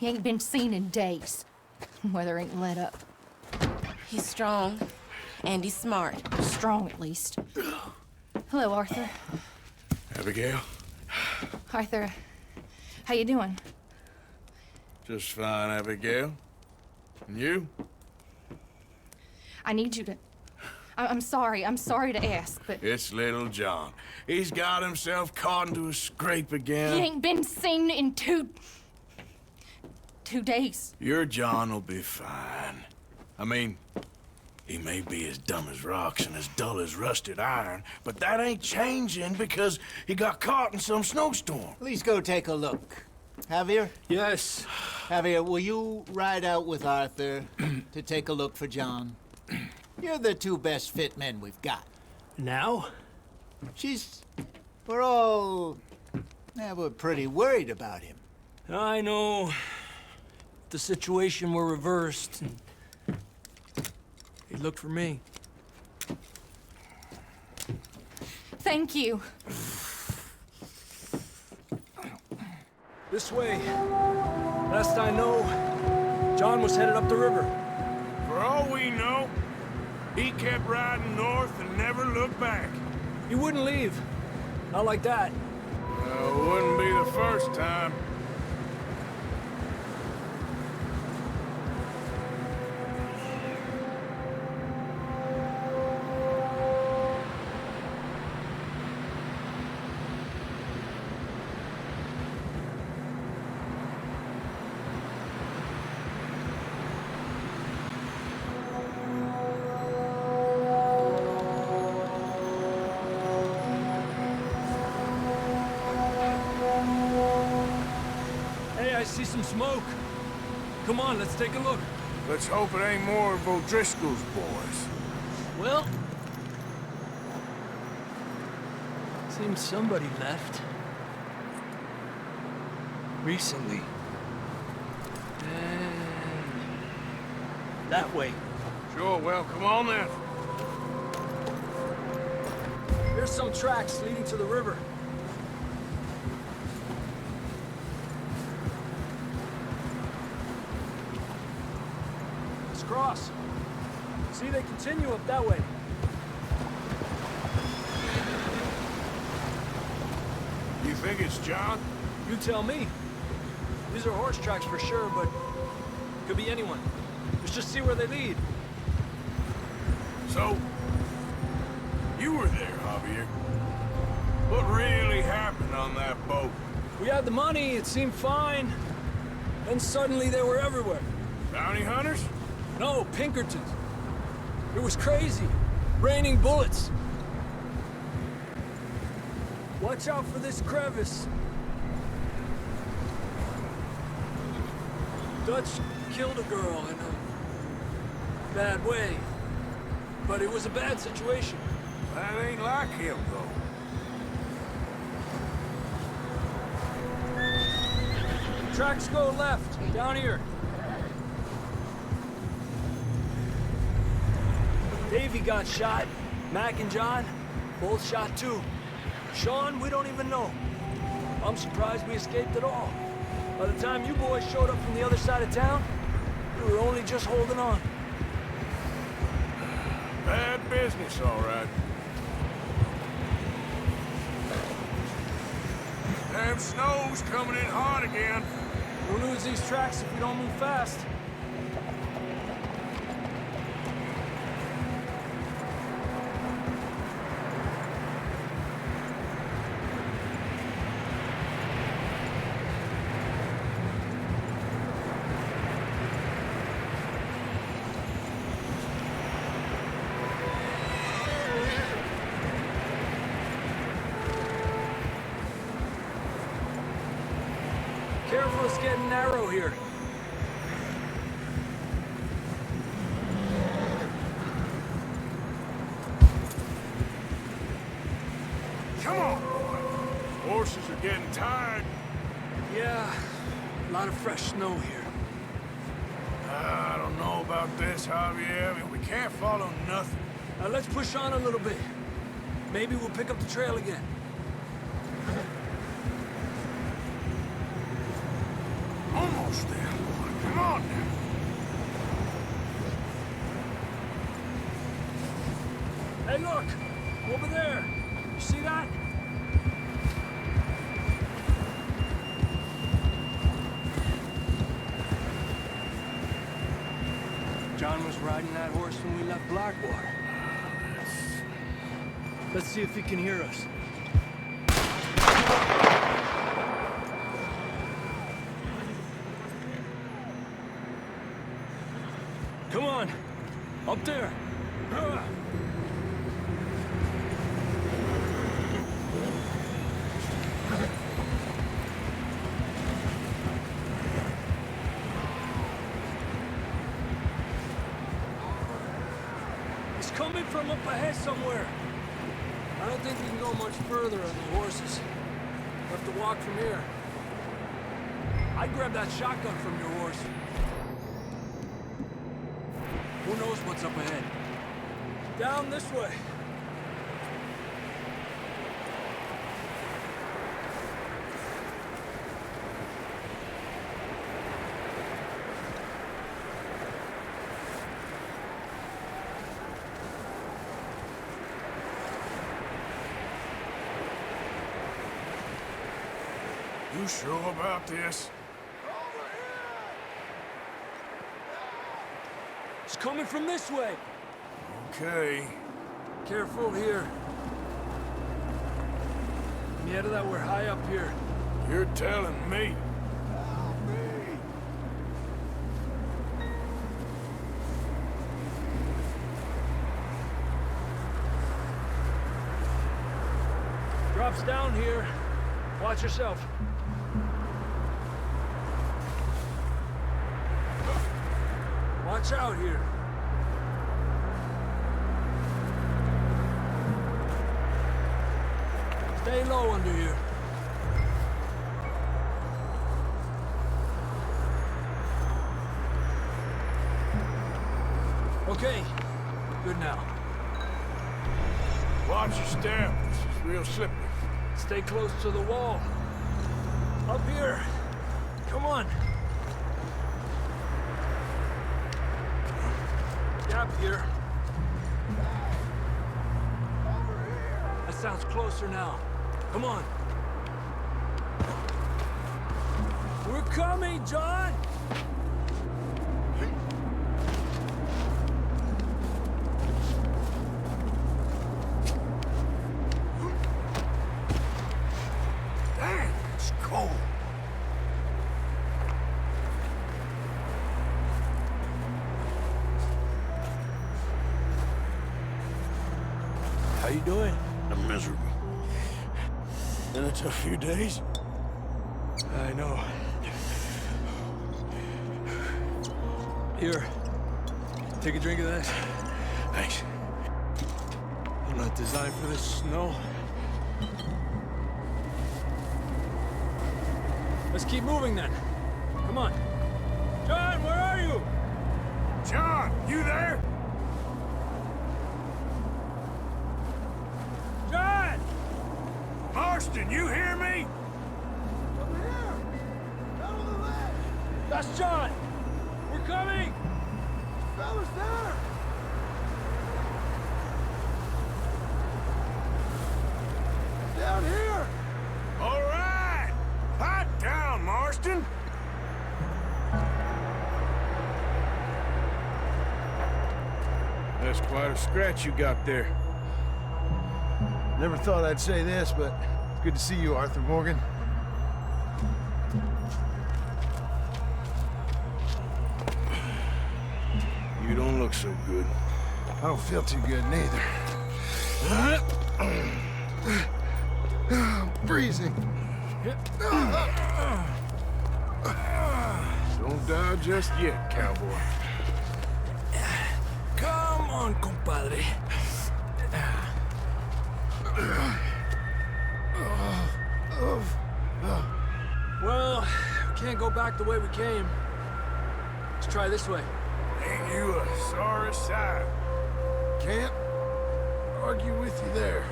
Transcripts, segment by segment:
He ain't been seen in days. Weather ain't let up. He's strong, and he's smart. Strong, at least. Hello, Arthur. Abigail? Arthur, how you doing? Just fine, Abigail. And you? I need you to... I'm sorry to ask, but... It's little John. He's got himself caught into a scrape again. He ain't been seen in two days. Your John will be fine. I mean, he may be as dumb as rocks and as dull as rusted iron, but that ain't changing because he got caught in some snowstorm. Please go take a look. Javier? Yes. Javier, will you ride out with Arthur to take a look for John? You're the two best fit men we've got. Now? We're pretty worried about him. I know. If the situation were reversed, he'd look for me. Thank you. This way. Last I know, John was headed up the river. For all we know, he kept riding north and never looked back. He wouldn't leave. Not like that. Wouldn't be the first time. Hey, I see some smoke. Come on, let's take a look. Let's hope it ain't more of O'Driscoll's boys. Well... seems somebody left. Recently. And... that way. Sure, well, come on then. There's some tracks leading to the river. Let's cross. See, they continue up that way. You think it's John? You tell me. These are horse tracks for sure, but could be anyone. Let's just see where they lead. So, you were there, Javier. What really happened on that boat? We had the money, it seemed fine. Then suddenly they were everywhere. Bounty hunters? No, Pinkertons. It was crazy. Raining bullets. Watch out for this crevice. Dutch killed a girl in a bad way. But it was a bad situation. That ain't like him, though. Tracks go left, down here. Davey got shot. Mac and John, both shot too. Sean, we don't even know. I'm surprised we escaped at all. By the time you boys showed up from the other side of town, we were only just holding on. Bad business, all right. Damn snow's coming in hard again. We'll lose these tracks if we don't move fast. Careful, it's getting narrow here. Come on, boy. Horses are getting tired. Yeah, a lot of fresh snow here. I don't know about this, Javier. I mean, we can't follow nothing. Now let's push on a little bit. Maybe we'll pick up the trail again. Almost. horse then. Come on now. Hey, look! Over there! You see that? John was riding that horse when we left Blackwater. Let's see if he can hear us. Come on! Up there! He's coming from up ahead somewhere. I don't think we can go much further on the horses. We'll have to walk from here. I'd grab that shotgun from your horse. Who knows what's up ahead? Down this way. You sure about this? It's coming from this way. Okay. Careful here. Mierda, that we're high up here. You're telling me. Drops down here. Watch yourself. Watch out here. Stay low under here. Okay, good now. Watch your step. This is real slippery. Stay close to the wall. Up here. Come on. Gap here. That sounds closer now. Come on. We're coming, John! Dang, it's cold. How you doing? I'm miserable. Been a tough few days. I know. Here. Take a drink of that. Thanks. I'm not designed for this snow. Let's keep moving then. Come on. John, where are you? John, you there? John! Marston, you hear me? Over here! Down on the ledge! That's John! We're coming! Fella's there! Down here! All right. Hide down, Marston. That's quite a scratch you got there. Never thought I'd say this, but it's good to see you, Arthur Morgan. You don't look so good. I don't feel too good, neither. I'm freezing. Don't die just yet, cowboy. Come on, compadre. Well, we can't go back the way we came. Let's try this way. Ain't you a sorry sight? Can't argue with you there.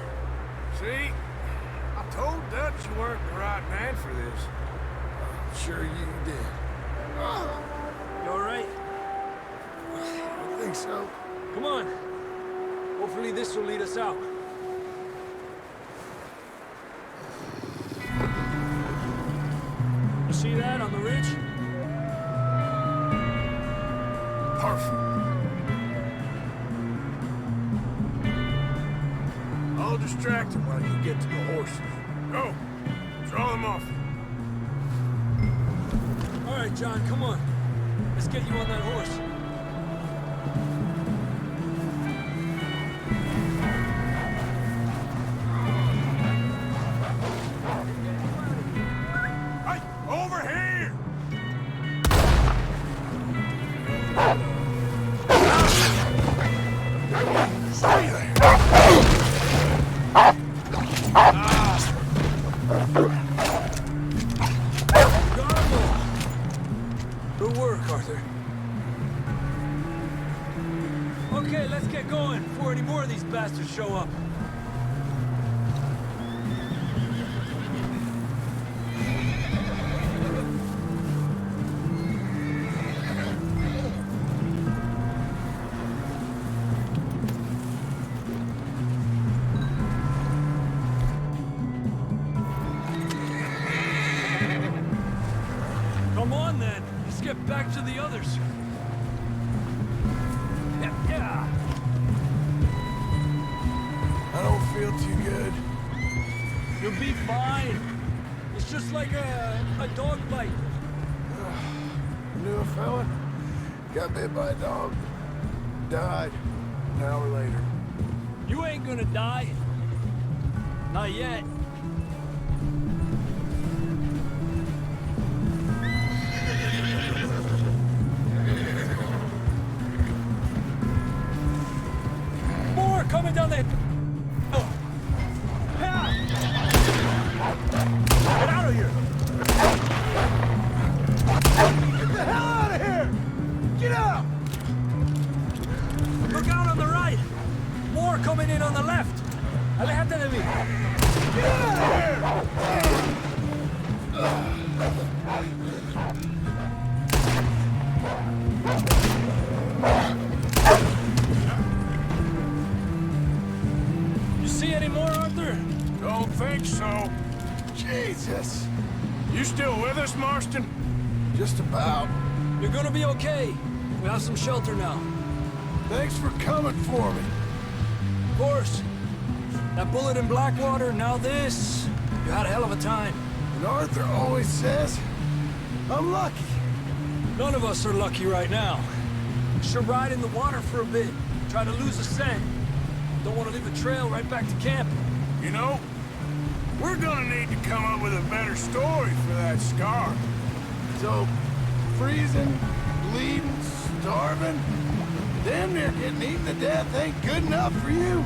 See? I told Dutch you weren't the right man for this. Sure you did. You all right? I think so. Come on. Hopefully this will lead us out. You see that on the ridge? Perfect. I'll distract him while you get to the horses. Go. Draw them off. All right, John, come on. Let's get you on that horse. Hey, over here! Stay there! Good work, Arthur. Okay, let's get going before any more of these bastards show up. Come on, then. Let's get back to the others. Yeah. I don't feel too good. You'll be fine. It's just like a dog bite. Knew a fella. Got bit by a dog. Died. An hour later. You ain't gonna die. Not yet. More coming down the... Oh. Yeah. Get out of here! Get the hell out of here! Get out! Look out on the right! More coming in on the left! Aléjate de mí! Get out of here! You see any more, Arthur? Don't think so. Jesus! You still with us, Marston? Just about. You're gonna be okay. We have some shelter now. Thanks for coming for me. Of course. That bullet in Blackwater, now this. You had a hell of a time. And Arthur always says, I'm lucky. None of us are lucky right now. Should ride in the water for a bit. Try to lose the scent. Don't want to leave a trail right back to camp. You know, we're gonna need to come up with a better story for that scar. So, freezing, bleeding, starving, damn near getting eaten to death ain't good enough for you?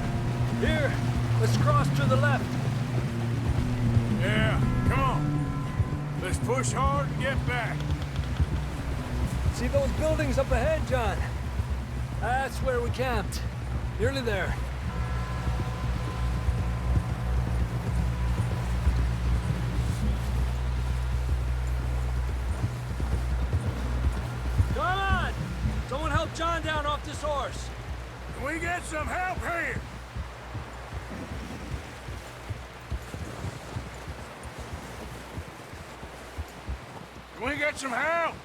Here, let's cross to the left. Yeah, come on. Let's push hard and get back. See those buildings up ahead, John? That's where we camped. Nearly there. Come on! Someone help John down off this horse. Can we get some help here? Can we get some help?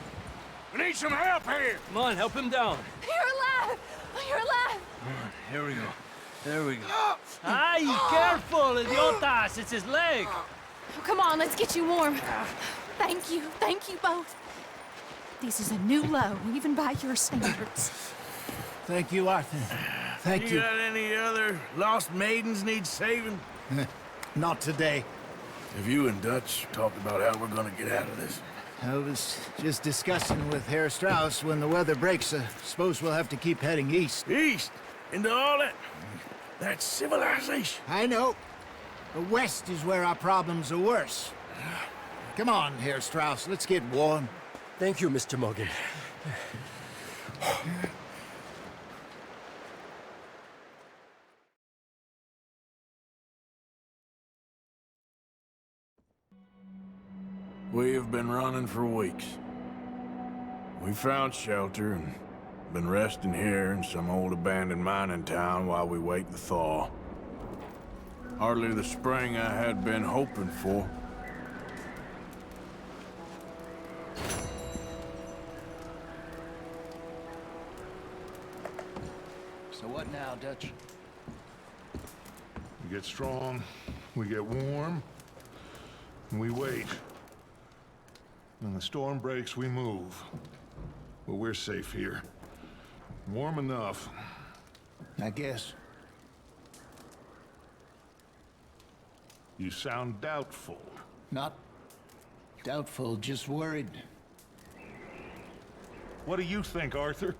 We need some help here. Come on, help him down. You're alive! You're alive! Here we go. There we go. Ay, careful, idiotas! It's his leg. Oh, come on, let's get you warm. Thank you both. This is a new low, even by your standards. Thank you, Arthur. Thank You you. got any other lost maidens need saving? Not today. Have you and Dutch talked about how we're gonna get out of this? I was just discussing with Herr Strauss when the weather breaks. Suppose we'll have to keep heading east. East? Into all that civilization? I know. The west is where our problems are worse. Come on, Herr Strauss. Let's get warm. Thank you, Mr. Morgan. We have been running for weeks. We found shelter and been resting here in some old abandoned mining town while we wait the thaw. Hardly the spring I had been hoping for. So what now, Dutch? We get strong, we get warm, and we wait. When the storm breaks, we move. But we're safe here. Warm enough. I guess. You sound doubtful. Not doubtful, just worried. What do you think, Arthur?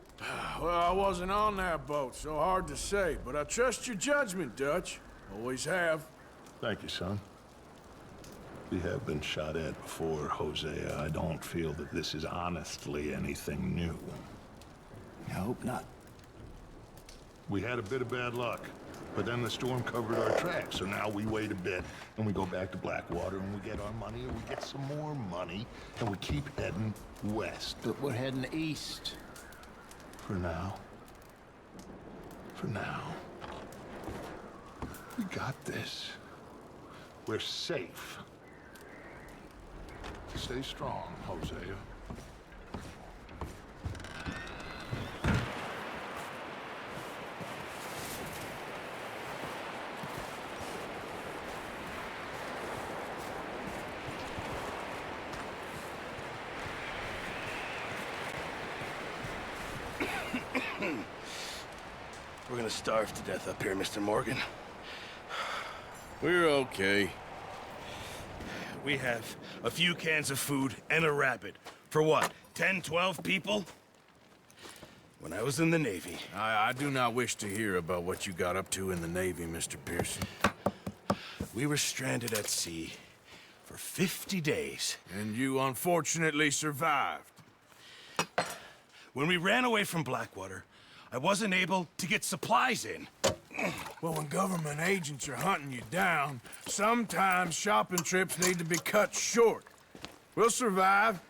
Well, I wasn't on that boat, so hard to say, but I trust your judgment, Dutch. Always have. Thank you, son. We have been shot at before, Hosea. I don't feel that this is honestly anything new. I hope not. We had a bit of bad luck, but then the storm covered our tracks, so now we wait a bit, and we go back to Blackwater, and we get our money, and we get some more money, and we keep heading west. But we're heading east. For now. For now. We got this. We're safe. Stay strong, Hosea. We're gonna starve to death up here, Mr. Morgan. We're okay. We have a few cans of food and a rabbit. For what, 10, 12 people? When I was in the Navy... I do not wish to hear about what you got up to in the Navy, Mr. Pearson. We were stranded at sea for 50 days. And you unfortunately survived. When we ran away from Blackwater, I wasn't able to get supplies in. Well, when government agents are hunting you down, sometimes shopping trips need to be cut short. We'll survive.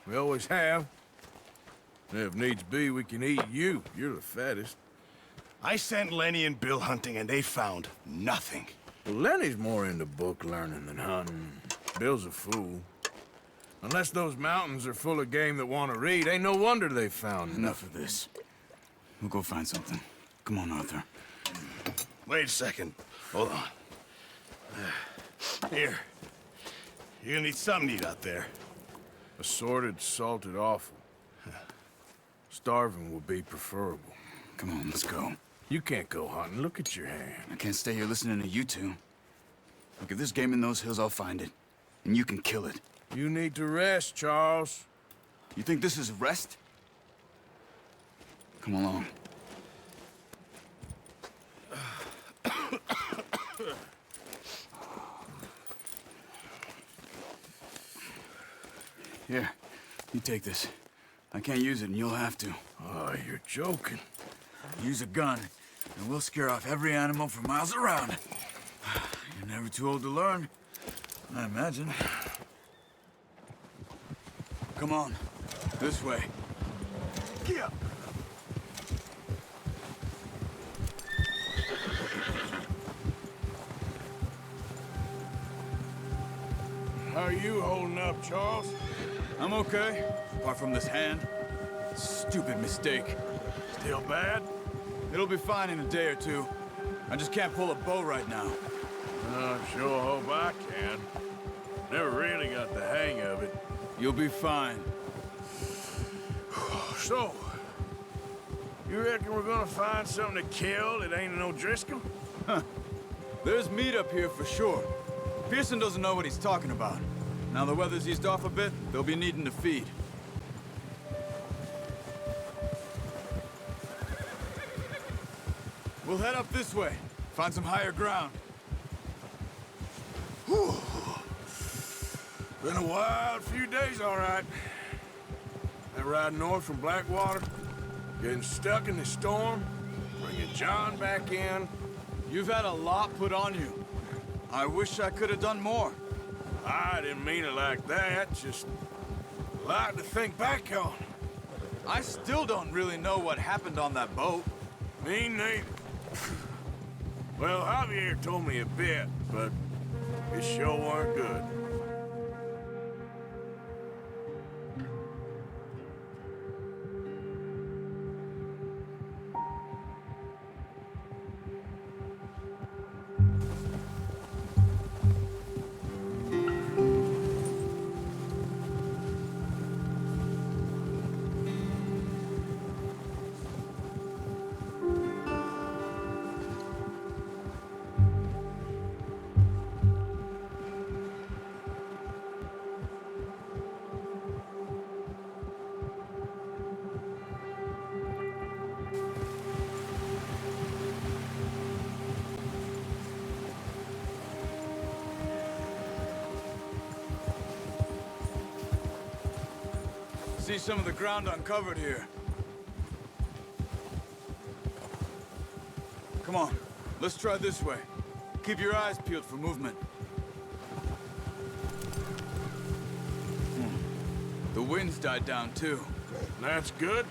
We always have. And if needs be, we can eat you. You're the fattest. I sent Lenny and Bill hunting, and they found nothing. Well, Lenny's more into book learning than hunting. Bill's a fool. Unless those mountains are full of game that want to read, ain't no wonder they found Enough of this. We'll go find something. Come on, Arthur. Wait a second. Hold on. Here. You're gonna need something to eat out there. Assorted, salted offal. Starving would be preferable. Come on, let's go. You can't go hunting. Look at your hand. I can't stay here listening to you two. Look, if there's game in those hills, I'll find it. And you can kill it. You need to rest, Charles. You think this is rest? Come along. Here, you take this. I can't use it, and you'll have to. Oh, you're joking. Use a gun, and we'll scare off every animal for miles around. You're never too old to learn, I imagine. Come on, this way. Yeah. How are you holding up, Charles? I'm okay, apart from this hand. Stupid mistake. Still bad? It'll be fine in a day or two. I just can't pull a bow right now. I sure hope I can. Never really got the hang of it. You'll be fine. So, you reckon we're gonna find something to kill that ain't no Driscoll? There's meat up here for sure. Pearson doesn't know what he's talking about. Now the weather's eased off a bit, they'll be needing to feed. We'll head up this way. Find some higher ground. Whew. Been a wild few days, all right. That ride north from Blackwater, getting stuck in the storm, bringing John back in. You've had a lot put on you. I wish I could have done more. I didn't mean it like that, just a lot to think back on. I still don't really know what happened on that boat. Me neither. Well, Javier told me a bit, but it sure weren't good. See some of the ground uncovered here. Come on, let's try this way. Keep your eyes peeled for movement. The wind's died down too. That's good.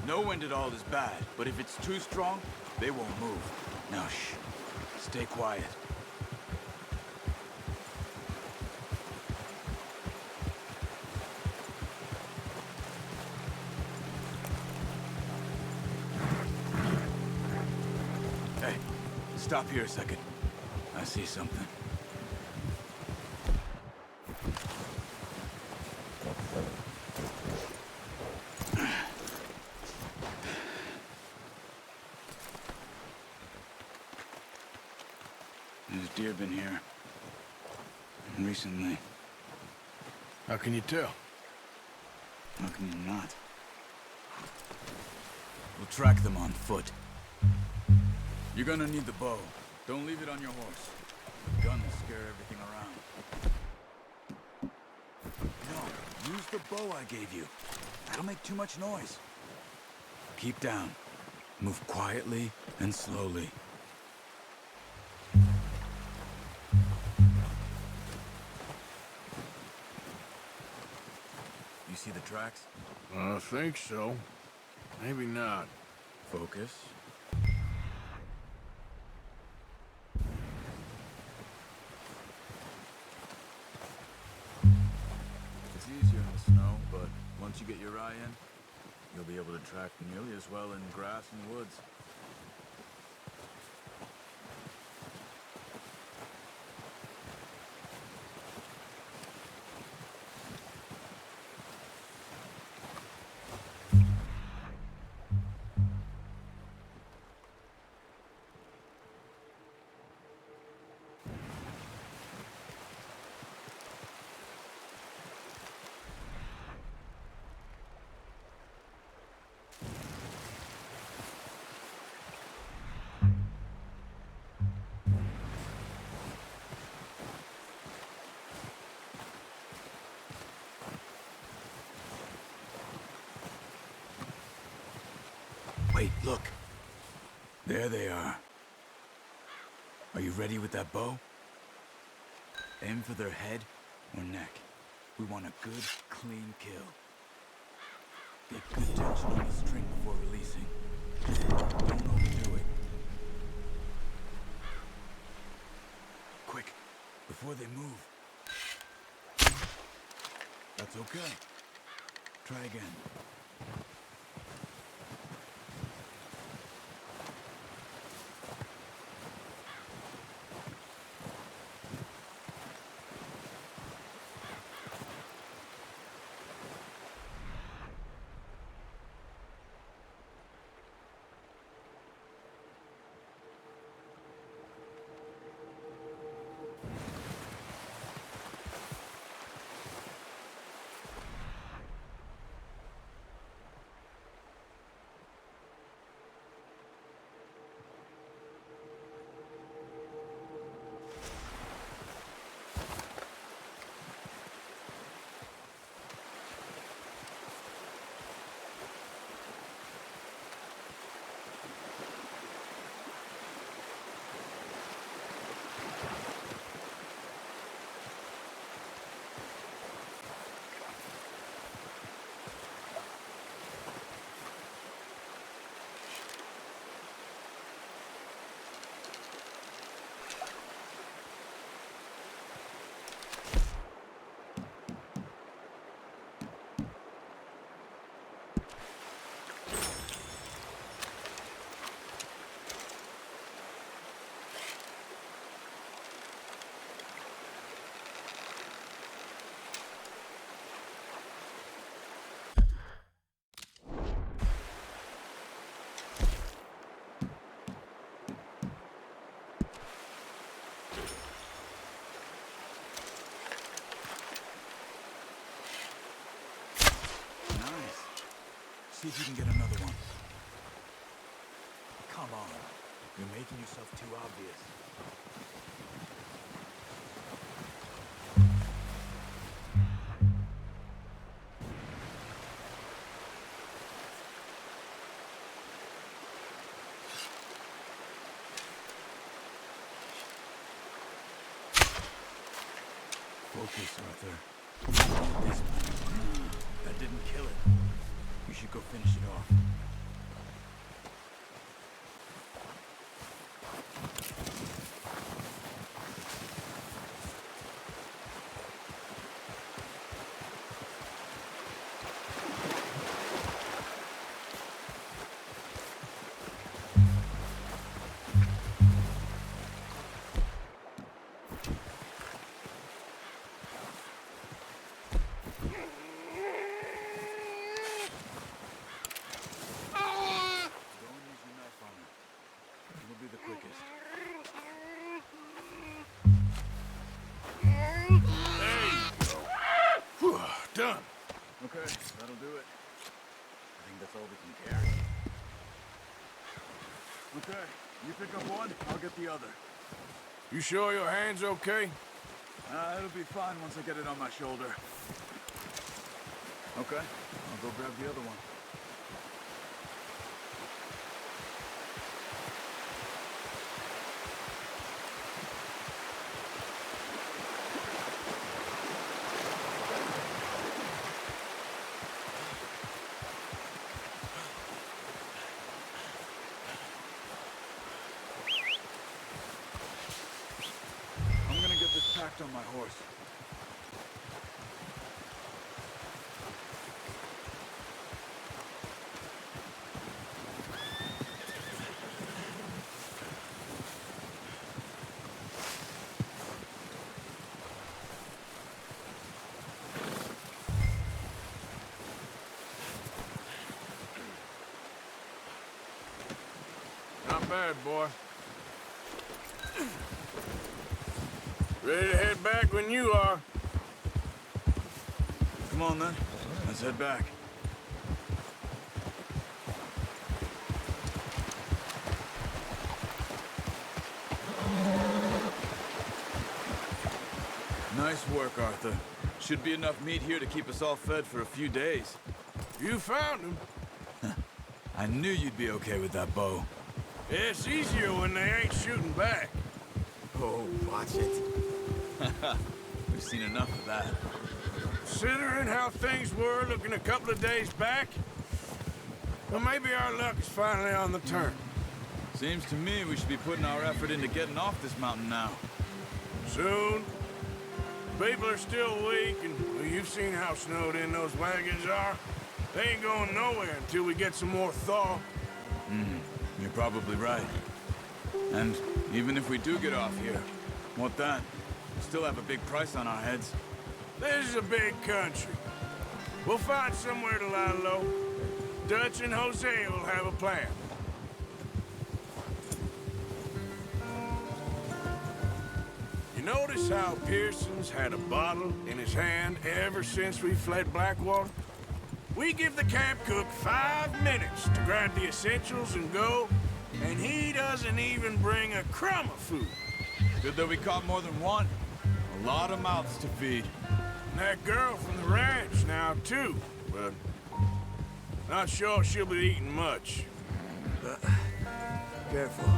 No wind at all is bad, but if it's too strong, they won't move. Now shh, stay quiet. Hey, stop here a second. I see something. There's deer been here. Recently. How can you tell? How can you not? We'll track them on foot. You're gonna need the bow. Don't leave it on your horse. The gun will scare everything around. No, use the bow I gave you. That'll make too much noise. Keep down. Move quietly and slowly. You see the tracks? I think so. Maybe not. Focus. It's easier in the snow, but once you get your eye in, you'll be able to track nearly as well in grass and woods. Wait, look. There they are. Are you ready with that bow? Aim for their head or neck. We want a good, clean kill. Get good tension on the string before releasing. Don't overdo it. Quick, before they move. That's okay. Try again. see if you can get another one. Come on. You're making yourself too obvious. Focus, Arthur. This one. That didn't kill it. You should go finish it off. Done. Okay, that'll do it. I think that's all we can carry. Okay, you pick up one, I'll get the other. You sure your hand's okay? It'll be fine once I get it on my shoulder. Okay, I'll go grab the other one. Packed on my horse. Not bad, boy. Ready to head back when you are. Come on, then. Let's head back. Nice work, Arthur. Should be enough meat here to keep us all fed for a few days. You found him. I knew you'd be okay with that bow. It's easier when they ain't shooting back. Oh, watch it. We've seen enough of that. Considering how things were looking a couple of days back, well, maybe our luck is finally on the turn. Seems to me we should be putting our effort into getting off this mountain now. Soon. People are still weak, and well, you've seen how snowed in those wagons are. They ain't going nowhere until we get some more thaw. You're probably right. And even if we do get off here, what then? We still have a big price on our heads. This is a big country. We'll find somewhere to lie low. Dutch and Jose will have a plan. You notice how Pearson's had a bottle in his hand ever since we fled Blackwater? We give the camp cook 5 minutes to grab the essentials and go, and he doesn't even bring a crumb of food. Good that we caught more than one. A lot of mouths to feed. And that girl from the ranch now, too, but not sure she'll be eating much. Careful.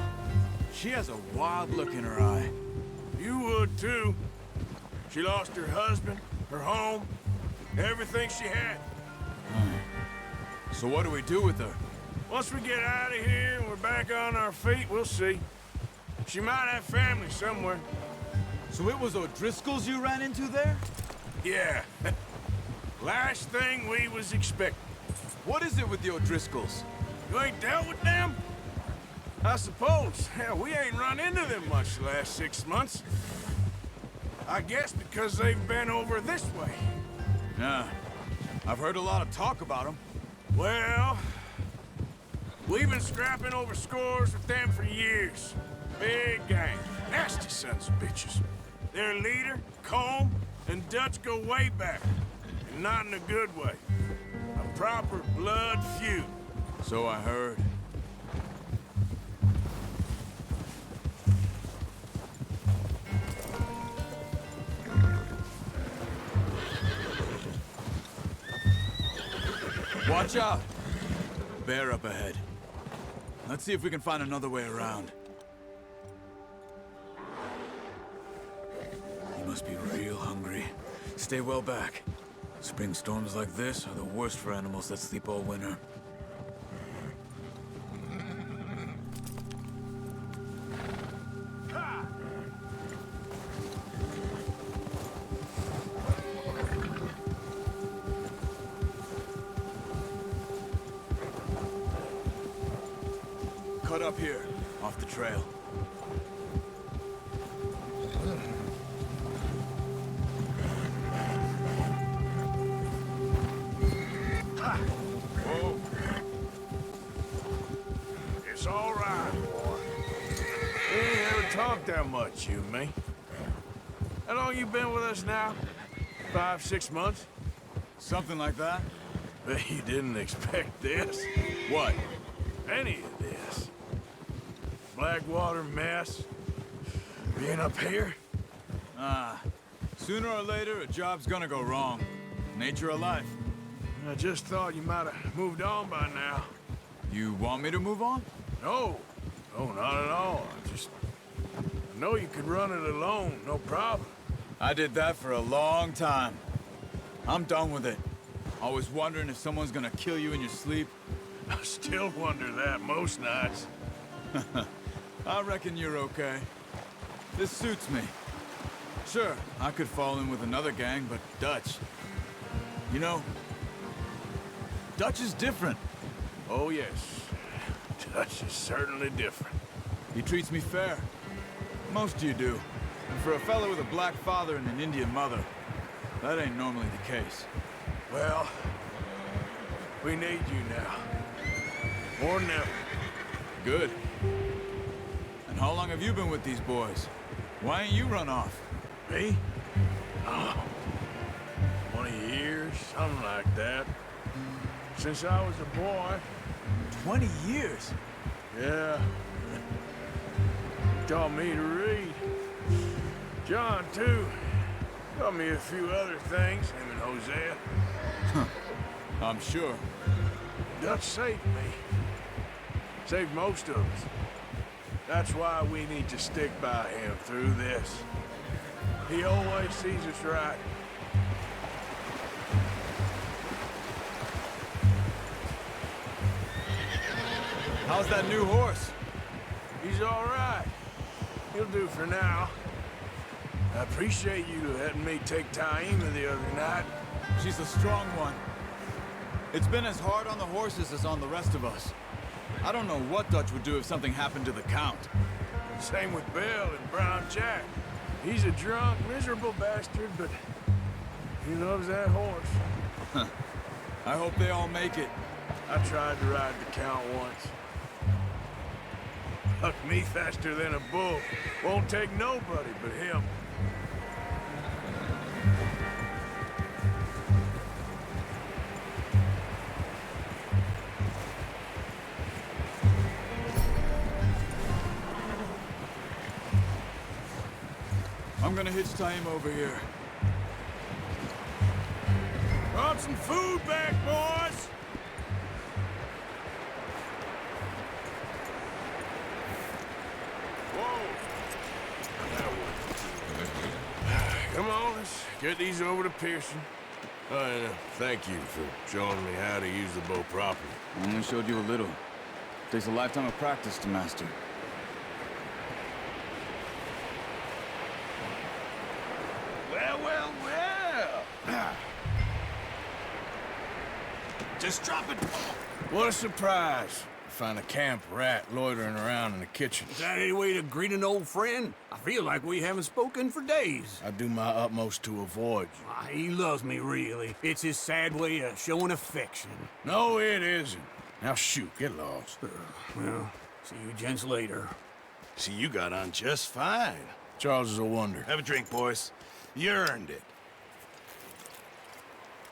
She has a wild look in her eye. You would, too. She lost her husband, her home, everything she had. So what do we do with her? Once we get out of here and we're back on our feet, we'll see. She might have family somewhere. So it was O'Driscoll's you ran into there? Yeah. Last thing we was expecting. What is it with the O'Driscolls? You ain't dealt with them? I suppose. Hell, we ain't run into them much the last 6 months. I guess because they've been over this way. Yeah. I've heard a lot of talk about them. Well, we've been scrapping over scores with them for years. Big gang. Nasty sons of bitches. Their leader, Combe, and Dutch go way back. And not in a good way. I'm proper blood feud. So I heard. Watch out! Bear up ahead. Let's see if we can find another way around. You must be real hungry. Stay well back. Spring storms like this are the worst for animals that sleep all winter. Cut up here, off the trail. Whoa. It's all right, boy. We ain't ever talked that much, you and me. How long you been with us now? 5, 6 months? Something like that? Bet you didn't expect this. What? Any of this. Blackwater mess. Being up here? Sooner or later, a job's gonna go wrong. Nature of life. I just thought you might have moved on by now. You want me to move on? No. No, not at all. I know you could run it alone, no problem. I did that for a long time. I'm done with it. Always wondering if someone's gonna kill you in your sleep. I still wonder that most nights. I reckon you're okay. This suits me. Sure, I could fall in with another gang, but Dutch... You know, Dutch is different. Oh, yes. Dutch is certainly different. He treats me fair. Most of you do. And for a fellow with a black father and an Indian mother, that ain't normally the case. Well, we need you now. More than ever. Good. And how long have you been with these boys? Why ain't you run off? Me? Oh, 20 years, something like that. Since I was a boy. 20 years? Yeah. Taught me to read. John, too. Taught me a few other things, him and Hosea. I'm sure. Dutch saved me. Saved most of us. That's why we need to stick by him through this. He always sees us right. How's that new horse? He's all right. He'll do for now. I appreciate you letting me take Taima the other night. She's a strong one. It's been as hard on the horses as on the rest of us. I don't know what Dutch would do if something happened to the Count. Same with Bill and Brown Jack. He's a drunk, miserable bastard, but he loves that horse. I hope they all make it. I tried to ride the Count once. Hucked me faster than a bull. Won't take nobody but him. I'm gonna hitch Taima over here. Brought some food back, boys! Whoa! Come on, let's get these over to Pearson. And thank you for showing me how to use the bow properly. I only showed you a little. Takes a lifetime of practice to master. Well, well, well! Just drop it! What a surprise. Find a camp rat loitering around in the kitchen. Is that any way to greet an old friend? I feel like we haven't spoken for days. I do my utmost to avoid you. He loves me, really. It's his sad way of showing affection. No, it isn't. Now shoot, get lost. Well, see you gents later. See, you got on just fine. Charles is a wonder. Have a drink, boys. You earned it.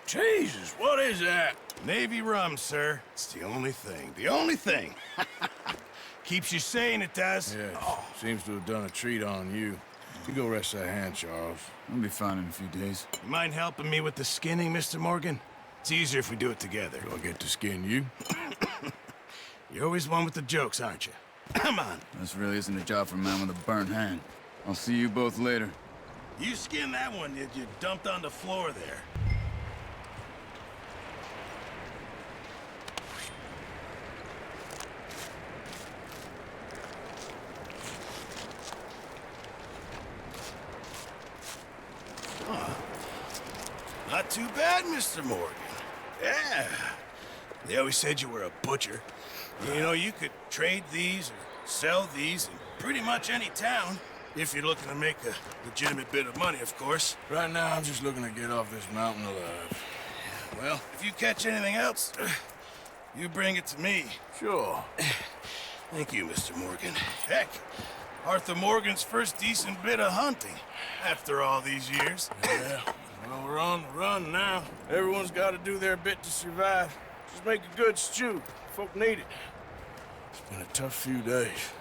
Jesus, what is that? Navy rum, sir. It's the only thing. The only thing. Keeps you sane, it does. Yeah, seems to have done a treat on you. You go rest that hand, Charles. I'll be fine in a few days. You mind helping me with the skinning, Mr. Morgan? It's easier if we do it together. Do I get to skin you? You're always one with the jokes, aren't you? Come on. This really isn't a job for a man with a burnt hand. I'll see you both later. You skinned that one that you dumped on the floor there. Not too bad, Mr. Morgan. Yeah. They always said you were a butcher. You know, you could trade these or sell these in pretty much any town, if you're looking to make a legitimate bit of money, of course. Right now, I'm just looking to get off this mountain alive. Well, if you catch anything else, you bring it to me. Sure. Thank you, Mr. Morgan. Heck, Arthur Morgan's first decent bit of hunting after all these years. Yeah, well, we're on the run now. Everyone's got to do their bit to survive. Just make a good stew. Folk need it. It's been a tough few days.